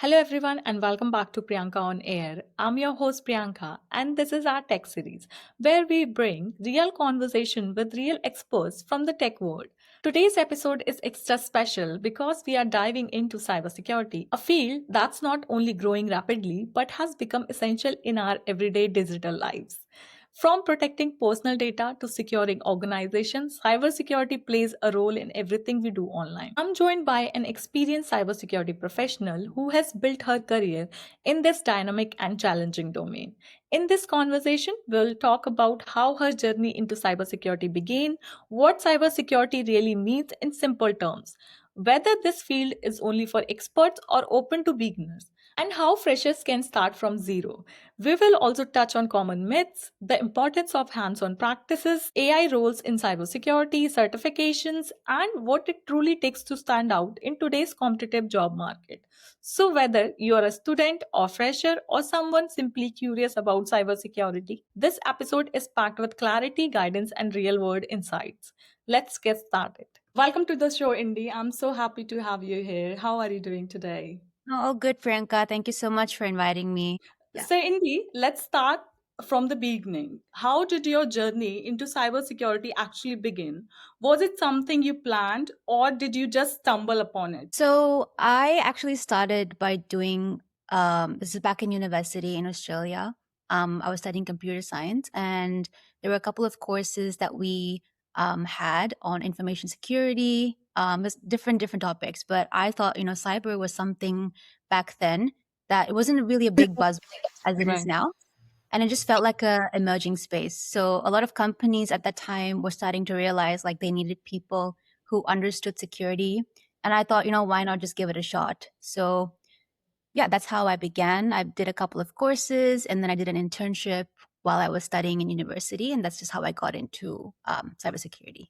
Hello, everyone, and welcome back to Priyanka On Air. I'm your host, Priyanka, and this is our tech series where we bring real conversation with real experts from the tech world. Today's episode is extra special because we are diving into cybersecurity, a field that's not only growing rapidly but has become essential in our everyday digital lives. From protecting personal data to securing organizations, cybersecurity plays a role in everything we do online. I'm joined by an experienced cybersecurity professional who has built her career in this dynamic and challenging domain. In this conversation, we'll talk about how her journey into cybersecurity began, what cybersecurity really means in simple terms, whether this field is only for experts or open to beginners, and how freshers can start from zero. We will also touch on common myths, the importance of hands on practices, AI roles in cybersecurity, certifications, and what it truly takes to stand out in today's competitive job market. So, whether you are a student or fresher or someone simply curious about cybersecurity, this episode is packed with clarity, guidance, and real world insights. Let's get started. Welcome to the show, Indy. I'm so happy to have you here. How are you doing today? Oh, good, Priyanka. Thank you so much for inviting me. Yeah. So, Indy, let's start from the beginning. How did your journey into cybersecurity actually begin? Was it something you planned or did you just stumble upon it? So I actually started by doing this is back in university in Australia. I was studying computer science, and there were a couple of courses that we had on information security. There's different topics, but I thought cyber was something back then that it wasn't really a big buzz as it is Right. now. And it just felt like a emerging space. So a lot of companies at that time were starting to realize like they needed people who understood security. And I thought, why not just give it a shot? So yeah, that's how I began. I did a couple of courses and then I did an internship while I was studying in university. And that's just how I got into cybersecurity.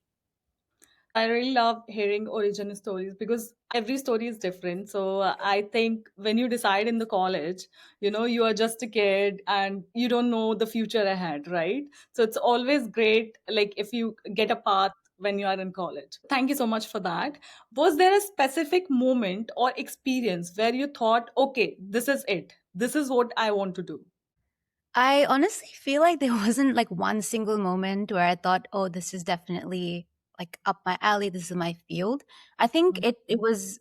I really love hearing origin stories because every story is different. So I think when you decide in the college, you are just a kid and you don't know the future ahead, right? So it's always great, like if you get a path when you are in college. Thank you so much for that. Was there a specific moment or experience where you thought, okay, this is it, this is what I want to do? I honestly feel like there wasn't like one single moment where I thought, oh, this is definitely like up my alley. This is my field. I think it was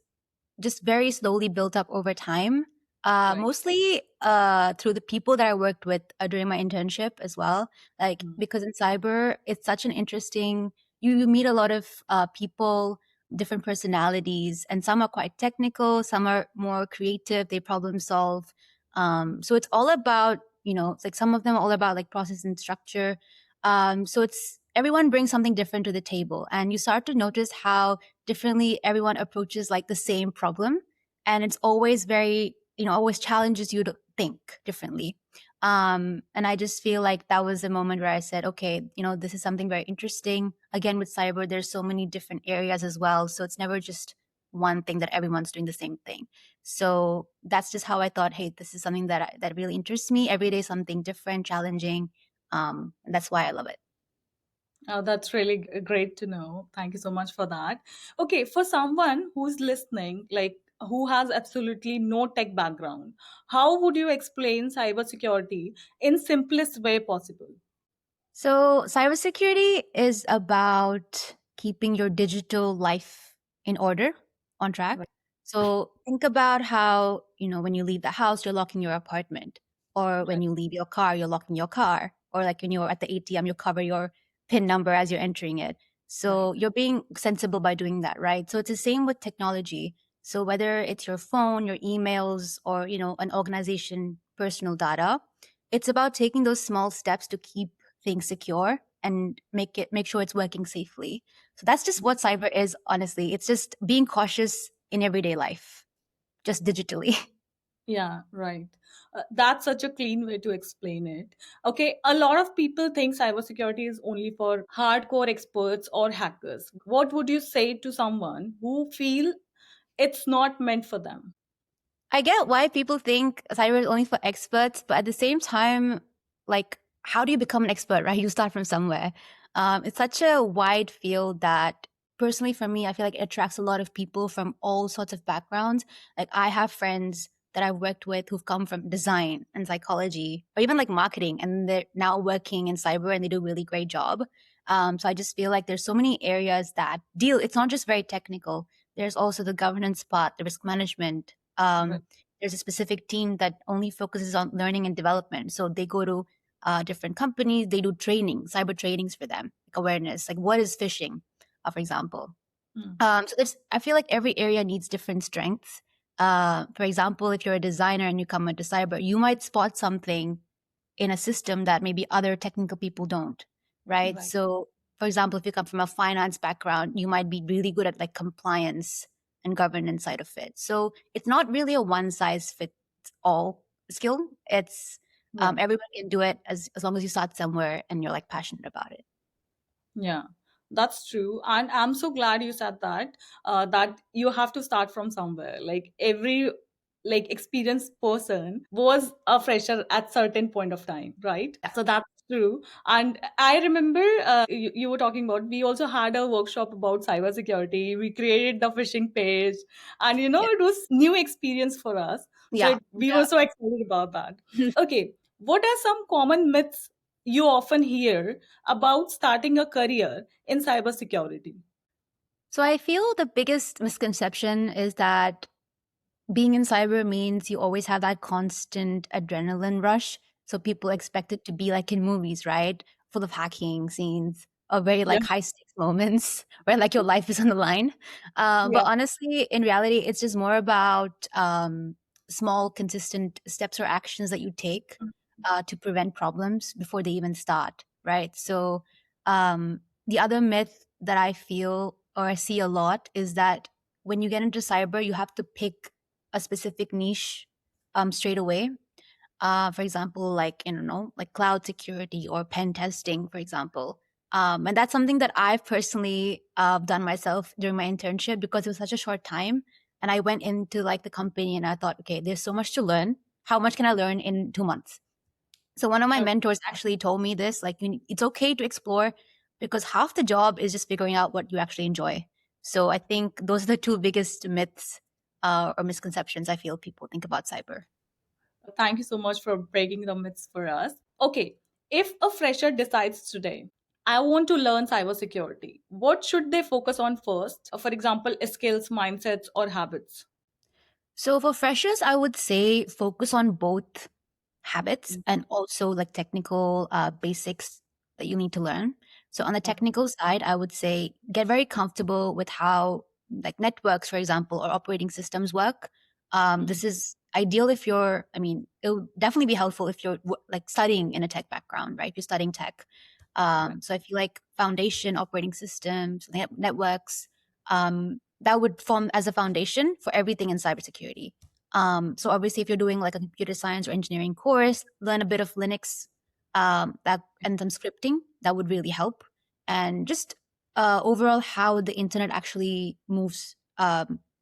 just very slowly built up over time. Right. Mostly through the people that I worked with during my internship as well. Like because in cyber, it's such an interesting. You meet a lot of people, different personalities, and some are quite technical, some are more creative. They problem solve. So it's all about it's like some of them are all about like process and structure. So it's everyone brings something different to the table, and you start to notice how differently everyone approaches like the same problem, and it's always very always challenges you to think differently. And I just feel like that was a moment where I said, okay, this is something very interesting. Again, with cyber there's so many different areas as well, so it's never just one thing that everyone's doing the same thing. So that's just how I thought, hey, this is something that really interests me. Every day something different, challenging. And that's why I love it. Oh, that's really great to know. Thank you so much for that. Okay, for someone who's listening, like who has absolutely no tech background, how would you explain cybersecurity in simplest way possible? So, cybersecurity is about keeping your digital life in order, on track. Right. So, think about how, when you leave the house, you're locking your apartment, or when Right. you leave your car, you're locking your car, or like when you're at the ATM, you cover your PIN number as you're entering it. Right. So, you're being sensible by doing that, right? So, it's the same with technology. So, whether it's your phone, your emails, or, an organization personal data, it's about taking those small steps to keep things secure and make sure it's working safely. So that's just what cyber is, honestly. It's just being cautious in everyday life, just digitally. Yeah, right. That's such a clean way to explain it. Okay, a lot of people think cybersecurity is only for hardcore experts or hackers. What would you say to someone who feel it's not meant for them? I get why people think cyber is only for experts, but at the same time, like, how do you become an expert, right? You start from somewhere. It's such a wide field that personally for me, I feel like it attracts a lot of people from all sorts of backgrounds. Like, I have friends that I've worked with who've come from design and psychology or even like marketing, and they're now working in cyber and they do a really great job. So I just feel like there's so many areas that deal, it's not just very technical. There's also the governance part, the risk management. Right. There's a specific team that only focuses on learning and development. So they go to different companies, they do training, cyber trainings for them, like awareness, like what is phishing, for example. Mm. So there's, I feel like every area needs different strengths. For example, if you're a designer and you come into cyber, you might spot something in a system that maybe other technical people don't, right? Right. So, for example, if you come from a finance background, you might be really good at like compliance and governance side of it. So it's not really a one size fits all skill. It's Yeah. everyone can do it as long as you start somewhere and you're like passionate about it. Yeah, that's true. And I'm so glad you said that, that you have to start from somewhere. Like every like experienced person was a fresher at certain point of time, right? Yeah. So that's true. And I remember you were talking about, we also had a workshop about cybersecurity. We created the phishing page, and Yeah. it was new experience for us. So Yeah. we were so excited about that. Okay, what are some common myths you often hear about starting a career in cybersecurity? So I feel the biggest misconception is that being in cyber means you always have that constant adrenaline rush. So people expect it to be like in movies, right? Full of hacking scenes or very Yeah, like high stakes moments where like your life is on the line. But yeah, honestly, in reality, it's just more about small, consistent steps or actions that you take to prevent problems before they even start, right? So the other myth that I feel or I see a lot is that when you get into cyber, you have to pick a specific niche straight away. For example, like, you know, like cloud security or pen testing, for example. And that's something that I've personally done myself during my internship because it was such a short time. And I went into like the company and I thought, okay, there's so much to learn. How much can I learn in 2 months? So one of my okay. mentors actually told me this, like it's okay to explore because half the job is just figuring out what you actually enjoy. So I think those are the two biggest myths or misconceptions I feel people think about cyber. Thank you so much for breaking the myths for us. Okay, if a fresher decides today, I want to learn cybersecurity, what should they focus on first? For example, skills, mindsets, or habits? So for freshers, I would say focus on both habits Mhm. and also like technical basics that you need to learn. So on the Okay. technical side, I would say get very comfortable with how like networks, for example, or operating systems work. Mhm. This is ideal if you're, I mean, it would definitely be helpful if you're like studying in a tech background, right? If you're studying tech. Right. So I feel like foundation operating systems, networks, that would form as a foundation for everything in cybersecurity. So obviously, if you're doing like a computer science or engineering course, learn a bit of Linux, that and some scripting that would really help, and just overall how the internet actually moves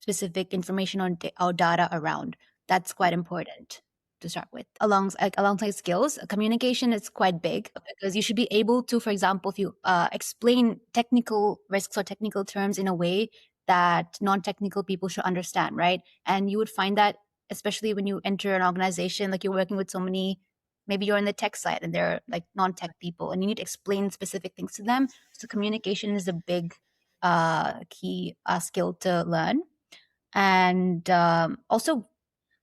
specific information on or data around. That's quite important to start with. Alongside skills, communication is quite big because you should be able to, for example, if you explain technical risks or technical terms in a way that non-technical people should understand, right? And you would find that especially when you enter an organization, like you're working with so many, maybe you're in the tech side and they're like non-tech people and you need to explain specific things to them. So communication is a big key skill to learn. And also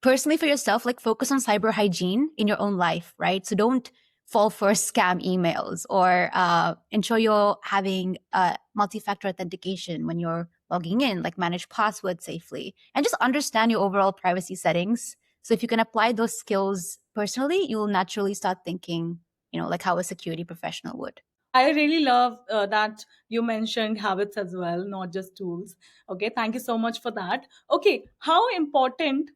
personally for yourself, like focus on cyber hygiene in your own life, right? So don't fall for scam emails or ensure you're having multi-factor authentication when you're logging in, like manage passwords safely and just understand your overall privacy settings. So if you can apply those skills personally, you'll naturally start thinking, you know, like how a security professional would. I really love that you mentioned habits as well, not just tools. Okay, thank you so much for that. Okay, how important,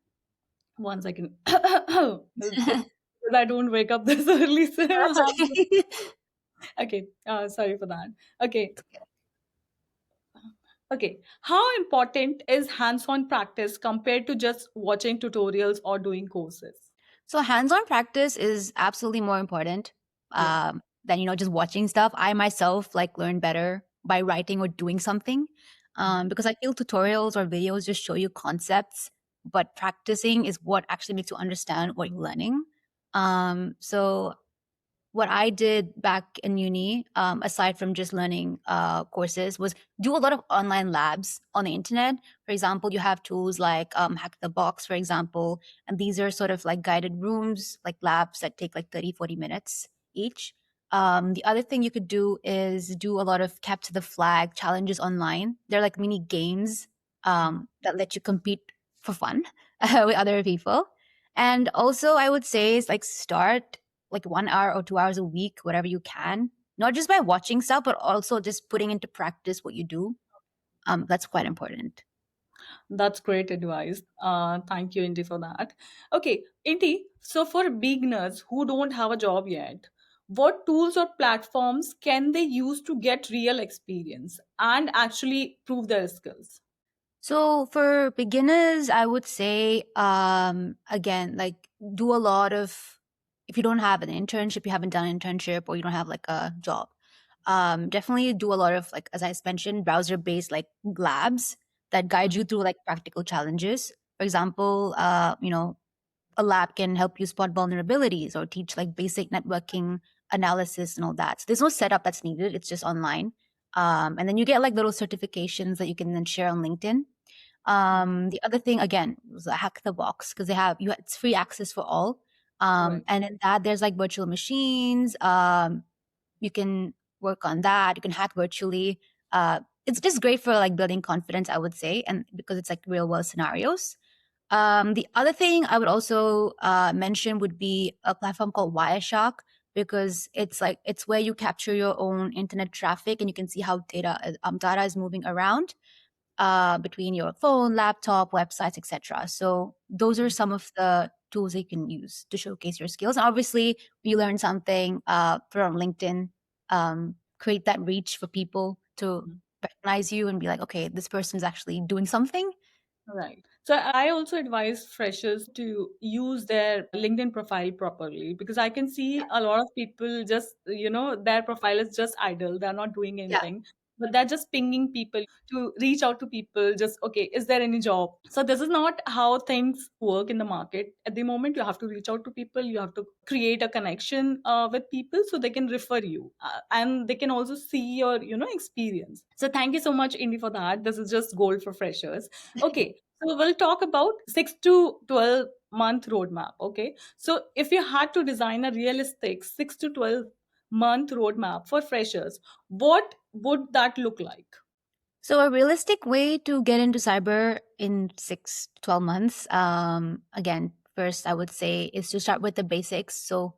one second, I don't wake up this early, so That's okay. okay, sorry for that. Okay, okay. How important is hands-on practice compared to just watching tutorials or doing courses? So hands-on practice is absolutely more important Yeah. than, you know, just watching stuff. I myself like learn better by writing or doing something Mhm. because I feel tutorials or videos just show you concepts, but practicing is what actually makes you understand what you're learning. So what I did back in uni, aside from just learning courses, was do a lot of online labs on the internet. For example, you have tools like Hack the Box, for example, and these are sort of like guided rooms, like labs that take like 30, 40 minutes each. The other thing you could do is do a lot of capture the flag challenges online. They're like mini games that let you compete for fun with other people. And also, I would say is like start like 1 hour or 2 hours a week, whatever you can, not just by watching stuff, but also just putting into practice what you do. That's quite important. That's great advice. Thank you, Indy, for that. Okay, Indy, so for beginners who don't have a job yet, what tools or platforms can they use to get real experience and actually prove their skills? So for beginners, I would say, again, like do a lot of, if you don't have an internship, you haven't done an internship, or you don't have like a job, definitely do a lot of, like, as I mentioned, browser based like labs that guide you through like practical challenges. For example, a lab can help you spot vulnerabilities or teach like basic networking analysis and all that. So there's no setup that's needed. It's just online. And then you get like little certifications that you can then share on LinkedIn. The other thing again was a hack the box because it's free access for all. Right. And in that there's like virtual machines. You can work on that. You can hack virtually. It's just great for like building confidence, I would say, and because it's like real world scenarios. The other thing I would also mention would be a platform called Wireshark because it's where you capture your own internet traffic and you can see how data is moving around between your phone, laptop, websites, etc. So those are some of the tools that you can use to showcase your skills. And obviously, if you learn something, put it on LinkedIn, create that reach for people to recognize you and be like, okay, this person is actually doing something. Right. So I also advise freshers to use their LinkedIn profile properly because I can see a lot of people just, their profile is just idle. They're not doing Yeah. anything, but they're just pinging people to reach out to people. Just, okay, is there any job? So this is not how things work in the market. At the moment, you have to reach out to people. You have to create a connection with people so they can refer you and they can also see your, experience. So thank you so much, Indy, for that. This is just gold for freshers. Okay, so we'll talk about 6 to 12 month roadmap. Okay, so if you had to design a realistic 6 to 12 month roadmap for freshers, what would that look like? So a realistic way to get into cyber in 6 to 12 months, again, first I would say is to start with the basics. So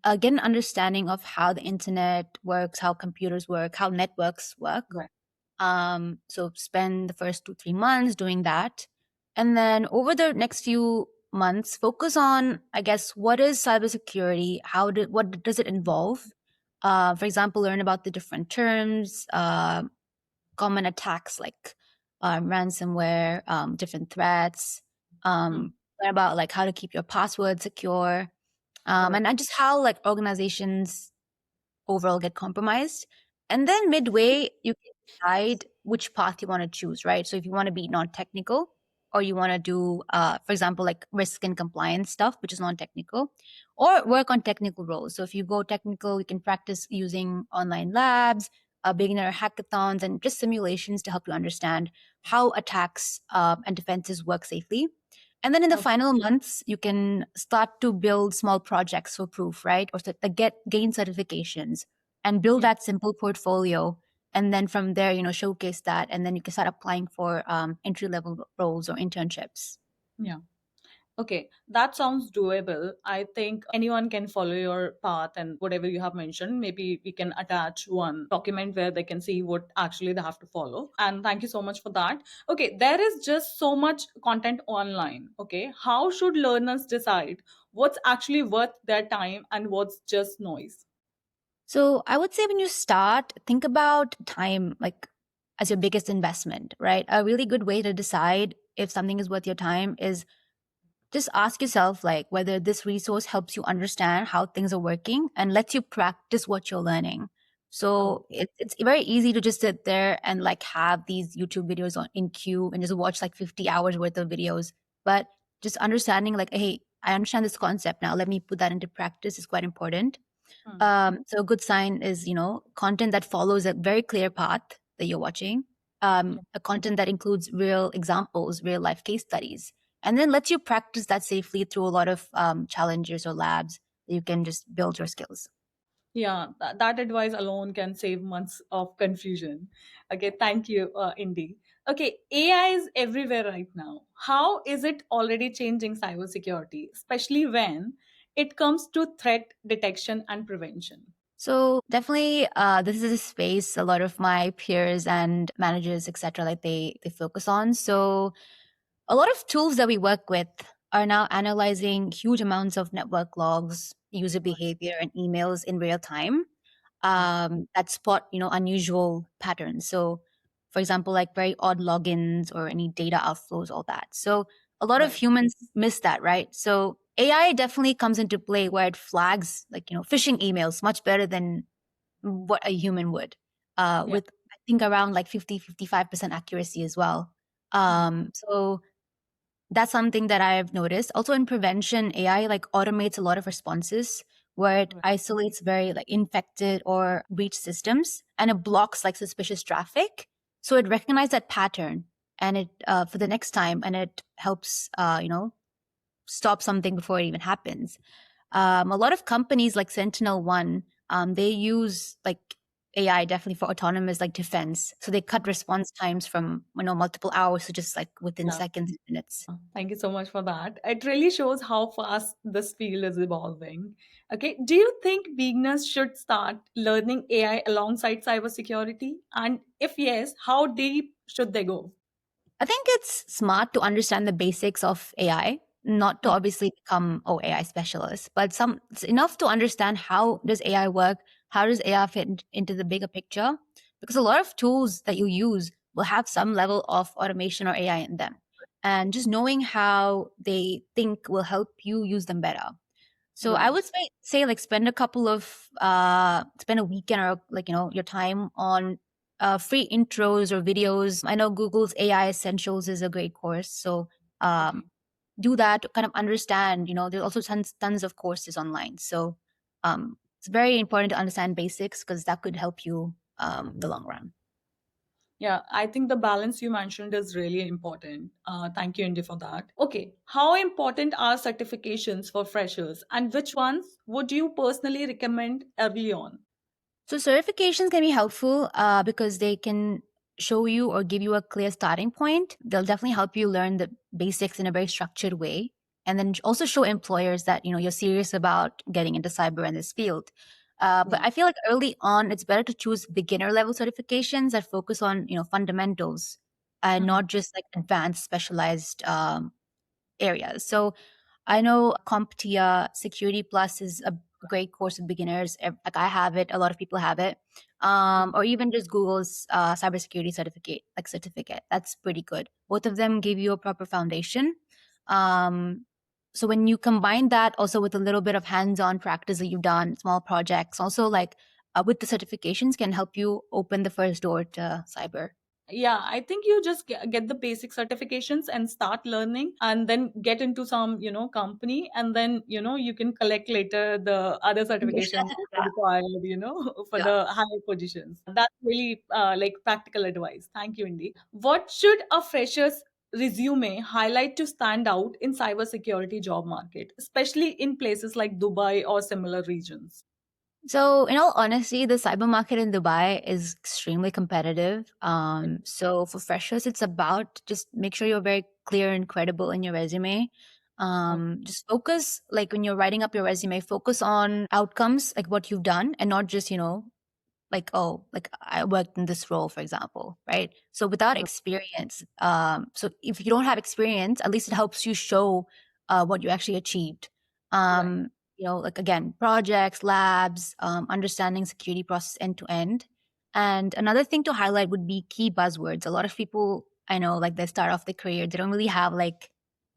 get an understanding of how the internet works, how computers work, how networks work. Right. So spend the first 2, 3 months doing that. And then over the next few months, focus on, I guess, what is cybersecurity? What does it involve? For example, learn about the different terms, common attacks like ransomware, different threats, Hmm. learn about like how to keep your password secure, Right. and not just how like organizations overall get compromised. And then midway, you can decide which path you want to choose, right? So if you want to be non-technical or you want to do, for example, like risk and compliance stuff, which is non-technical, or work on technical roles. So if you go technical, you can practice using online labs, beginner hackathons, and just simulations to help you understand how attacks and defenses work safely. And then in the Okay. final months, you can start to build small projects for proof, right? Or to gain certifications and build Yeah. that simple portfolio. And then from there, showcase that. And then you can start applying for entry level roles or internships. Yeah. Okay, that sounds doable. I think anyone can follow your path and whatever you have mentioned. Maybe we can attach one document where they can see what actually they have to follow. And thank you so much for that. Okay, there is just so much content online. Okay, how should learners decide what's actually worth their time and what's just noise? So I would say when you start, think about time like as your biggest investment, right? A really good way to decide if something is worth your time is just ask yourself like whether this resource helps you understand how things are working and lets you practice what you're learning. Oh, So it's very easy to just sit there and like have these YouTube videos in queue and just watch like 50 hours worth of videos. but just understanding like, hey, I understand this concept now. Let me put that into practice is quite important. Hmm. So a good sign is, content that follows a very clear path that you're watching, a content that includes real examples, real life case studies, and then lets you practice that safely through a lot of challenges or labs that you can just build your skills. Yeah, that advice alone can save months of confusion. Okay, thank you, Indy. Okay, AI is everywhere right now. How is it already changing cybersecurity, especially when it comes to threat detection and prevention? So definitely, this is a space a lot of my peers and managers, etc., like they focus on. So a lot of tools that we work with are now analyzing huge amounts of network logs, user Right. behavior, and emails in real time Hmm. that spot, unusual patterns. So, for example, like very odd logins or any data outflows, all that. So, a lot of Right. humans miss that, right? So, AI definitely comes into play where it flags, like, phishing emails much better than what a human would, Yeah. with I think around like 50-55% accuracy as well. Hmm. So that's something that I've noticed. Also in prevention, AI like automates a lot of responses where it Right. isolates very like infected or breached systems and it blocks like suspicious traffic. So it recognizes that pattern and it for the next time and it helps stop something before it even happens. A lot of companies like Sentinel One, they use like AI definitely for autonomous like defense. So they cut response times from multiple hours to just like within Yeah. seconds and minutes. Thank you so much for that. It really shows how fast this field is evolving. Okay, do you think beginners should start learning AI alongside cybersecurity? And if yes, how deep should they go? I think it's smart to understand the basics of AI, not to Hmm. obviously become AI specialist, but some it's enough to understand how does AI work, how does AI fit into the bigger picture, because a lot of tools that you use will have some level of automation or AI in them, and just knowing how they think will help you use them better. So I Right. would say like spend a weekend or like your time on free intros or videos. I know Google's AI Essentials is a great course, so Okay. do that to kind of understand. There's also tons of courses online, so it's very important to understand basics because that could help you the long run. Yeah, I think the balance you mentioned is really important. Thank you, Indy, for that. Okay, how important are certifications for freshers, and which ones would you personally recommend early on? So certifications can be helpful because they can show you or give you a clear starting point. They'll definitely help you learn the basics in a very structured way, and then also show employers that you're serious about getting into cyber in this field. But Yeah. I feel like early on, it's better to choose beginner level certifications that focus on fundamentals and Mhm. not just like advanced specialized areas. So I know CompTIA Security Plus is a great course for beginners. Like I have it, a lot of people have it, or even just Google's cybersecurity certificate. That's pretty good. Both of them give you a proper foundation. Um, so when you combine that also with a little bit of hands-on practice that you've done, small projects, also like with the certifications can help you open the first door to cyber. Yeah, I think you just get the basic certifications and start learning, and then get into some company, and then you can collect later the other certifications required for Yeah. the higher positions. That's really like practical advice. Thank you, Indy. What should a fresher's resume highlight to stand out in cybersecurity job market, especially in places like Dubai or similar regions? So, in all honesty, the cyber market in Dubai is extremely competitive. So for freshers, it's about just make sure you're very clear and credible in your resume. Just focus, like when you're writing up your resume, focus on outcomes, like what you've done, and not just like oh like I worked in this role for example, right? So without Okay. experience, so if you don't have experience, at least it helps you show what you actually achieved. Right. Like again, projects, labs, understanding security process end to end. And another thing to highlight would be key buzzwords. A lot of people I know, like they start off their career, they don't really have like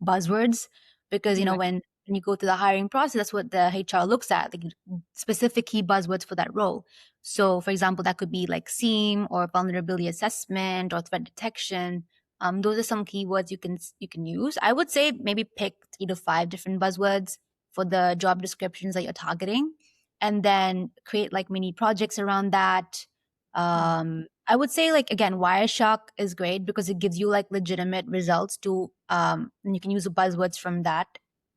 buzzwords because Right. when you go through the hiring process, that's what the HR looks at, like specific key buzzwords for that role. So, for example, that could be like SEAM or vulnerability assessment or threat detection. Those are some keywords you can use. I would say maybe pick 3 to 5 different buzzwords for the job descriptions that you're targeting, and then create like mini projects around that. I would say, like, again, Wireshark is great because it gives you like legitimate results to and you can use the buzzwords from that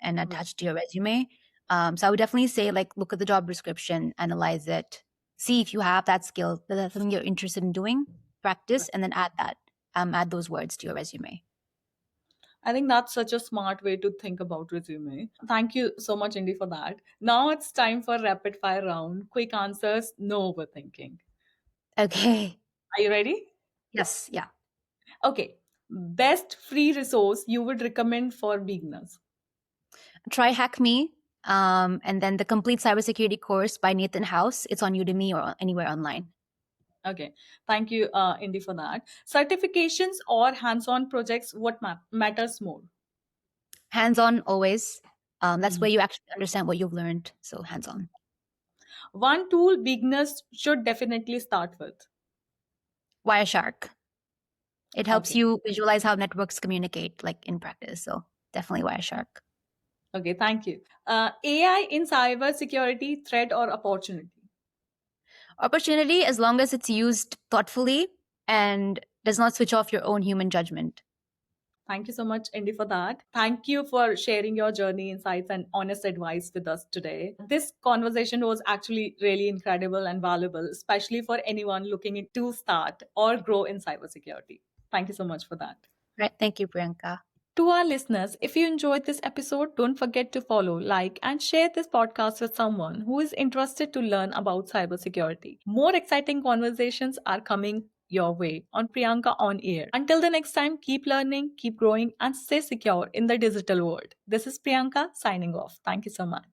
and attach to your resume. So I would definitely say, like, look at the job description, analyze it, see if you have that skill, that's something you're interested in doing, practice, and then add those words to your resume. I think that's such a smart way to think about resume. Thank you so much, Indy, for that. Now it's time for rapid fire round. Quick answers, no overthinking. Okay. Are you ready? Yes. Yeah. Okay. Best free resource you would recommend for beginners. TryHackMe, and then the complete cybersecurity course by Nathan House. It's on Udemy or anywhere online. Okay. Thank you, Indy, for that. Certifications or hands-on projects, what matters more? Hands-on always. That's Mhm. where you actually understand what you've learned. So hands-on. One tool beginners should definitely start with. Wireshark. It helps Okay. you visualize how networks communicate, like in practice. So definitely Wireshark. Okay. Thank you. AI in cybersecurity, threat or opportunity? Opportunity, as long as it's used thoughtfully and does not switch off your own human judgment. Thank you so much, Indy, for that. Thank you for sharing your journey, insights, and honest advice with us today. This conversation was actually really incredible and valuable, especially for anyone looking to start or grow in cybersecurity. Thank you so much for that. Right. Thank you, Priyanka. To our listeners, if you enjoyed this episode, don't forget to follow, like, and share this podcast with someone who is interested to learn about cybersecurity. More exciting conversations are coming your way on Priyanka On Air. Until the next time, keep learning, keep growing, and stay secure in the digital world. This is Priyanka signing off. Thank you so much.